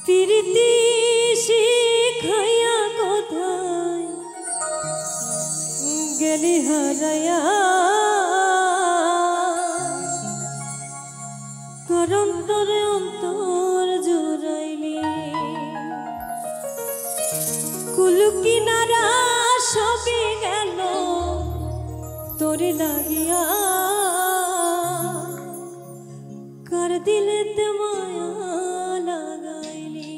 প্রীতি শিখাইয়া কোথায় গেলি হারাইয়া, করম তোরে অন্তর জুড়াইলি। কুল কিনারা সবই গেল তোরে লাগিয়া, কার দিলেতে মায়া লাগাইলি।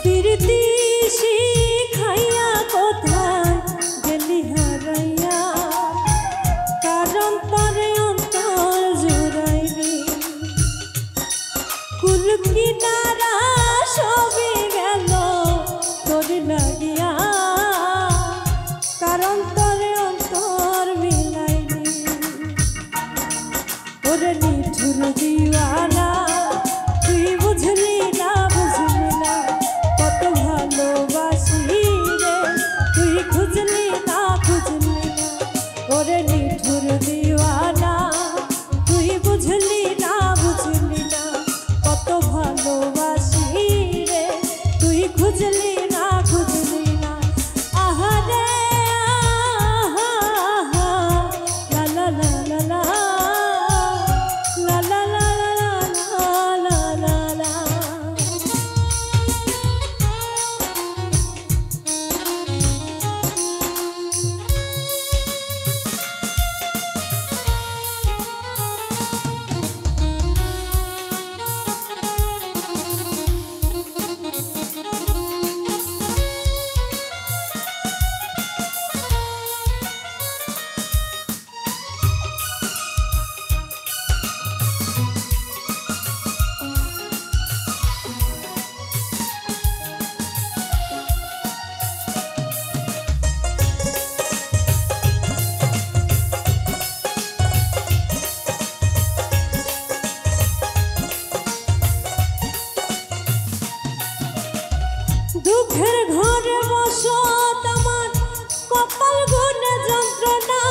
প্রীতি শিখাইয়া কোথায় গেলি হারাইয়া, কারণ তোরে অন্তর জুড়াইলি। কুল কিনারা সবই গেল তোরে লাগিয়া, কারণ তোরে অন্তর মিলাইলি। ওরে নিঠুর দিওয়ানা তুই বুঝলি না, বুঝলি না কত ভালোবাসি রে, তুই খুঁজলি না, খুঁজলি না। ওরে নিঠুর দিওয়ানা তুই বুঝলি না, বুঝলি না কত ভালোবাসি রে, তুই খুঁজলি না, খুঁজলি না। আহারে আহা আহা, লা লা লা লা লা, লা লা লা লা লা লা লা। দুঃখের ঘরে বসত আমার, কপাল গুনে যন্ত্রণা।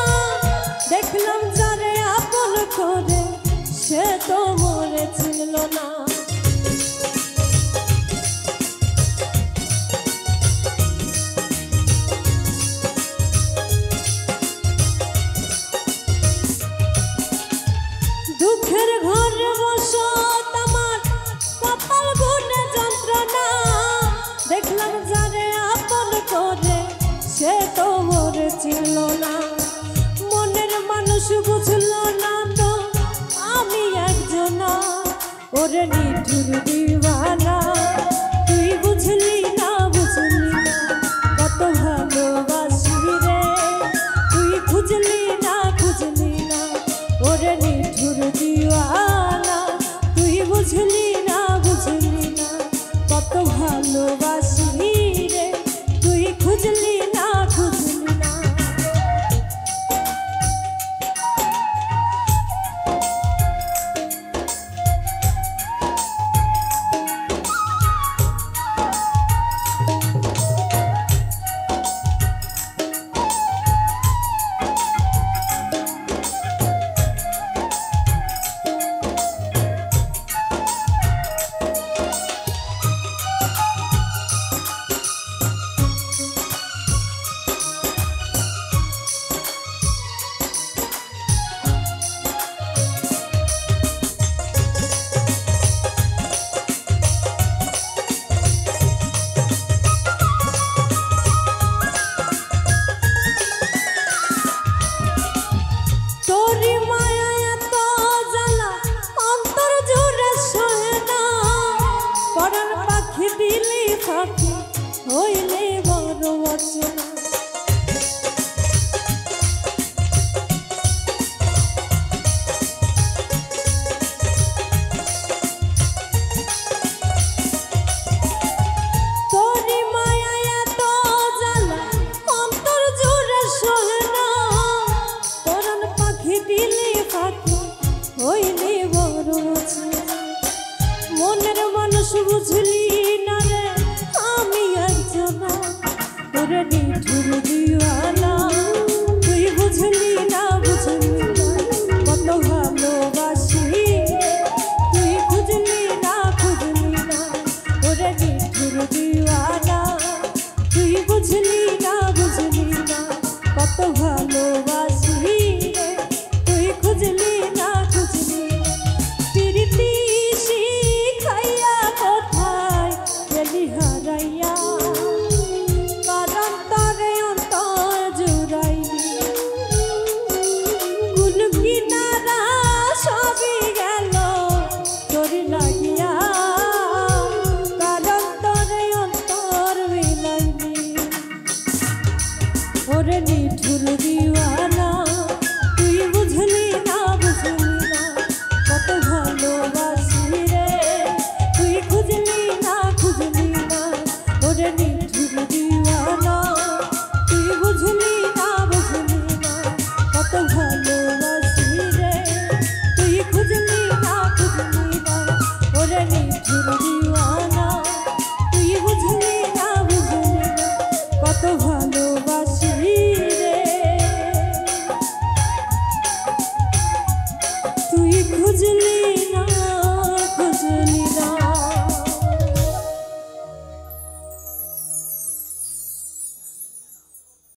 দেখলাম যারে আপন করে সে তো মরে ছিল না। দুঃখের ঘরে বসত আমার, কপাল গুনে যন্ত্রণা। দেখলাম যারে আপন করে সে তো মরে ছিল না। মনের মানুষ বুঝলো না তো আমি একজনা। ওরে নিঠুর দিওয়ানা তুই বুঝলি না, বুঝলি না কত ভালোবাসি রে, তুই খুঁজলি না, খুঁজলি না। ওরে নিঠুর দিওয়ানা তুই বুঝলি না, বুঝলি না কত ভালোবাসি রে, তুই খুঁজলি না, খুঁজলি না। বুঝলি না রে আমি একজনা ওরে নিঠুর দিওয়ানা তুই বুঝলি না কত ভালোবাসি তুই খুঁজলি না ওরে নিঠুর দিওয়ানা তুই বুঝলি না কত ভালোবাসি তুই খুঁজলি না প্রীতি শিখাইয়া কোথায় গেলি হারাইয়া কারন্তরে অন্তর জুড়াইলি কুল কিনারা সবই গেল তোর লাগিয়া কারন্তরে অন্তর মিলাইলি ওরে নিঠুর দিওয়ানা তুই বুঝলি না কত ভালোবাসি রে তুই খুঁজলি না ওরে নিঠুর দিওয়ানা তুই বুঝলি না কত ভালোবাসি রে তুই খুঁজলি না ওরে নিঠুর দিওয়ানা তুই বুঝলি না কত ভালোবাসি রে তুই খুঁজলি না